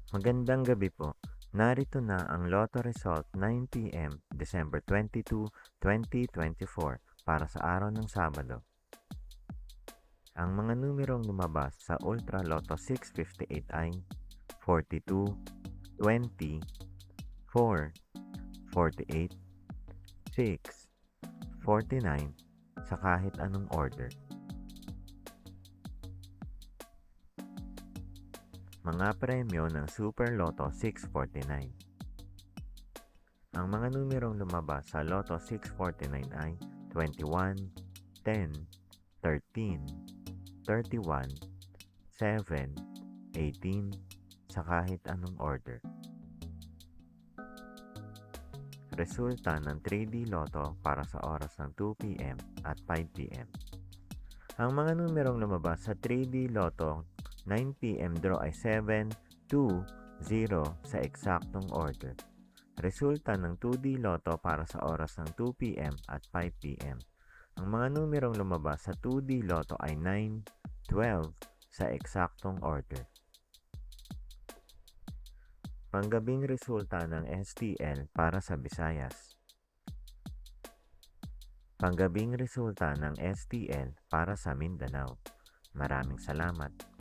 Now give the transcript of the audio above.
Magandang gabi po. Narito na ang Lotto Result 9 p.m. December 22, 2024 para sa araw ng Sabado. Ang mga numerong lumabas sa Ultra Lotto 658 ay 42, 20, 4, 48, 6, 49 sa kahit anong order. Mga premyo ng Super Lotto 649. Ang mga numerong lumabas sa Lotto 649 ay 21, 10, 13, 31, 7, 18 sa kahit anong order. Resulta ng 3D Lotto para sa oras ng 2 p.m. at 5 p.m. Ang mga numerong lumabas sa 3D Lotto 9 p.m. draw ay 7, 2, 0 sa eksaktong order. Resulta ng 2D Lotto para sa oras ng 2 p.m. at 5 p.m. Ang mga numerong lumabas sa 2D Lotto ay 9, 12 sa eksaktong order. Panggabing resulta ng STL para sa Visayas. Panggabing resulta ng STL para sa Mindanao. Maraming salamat.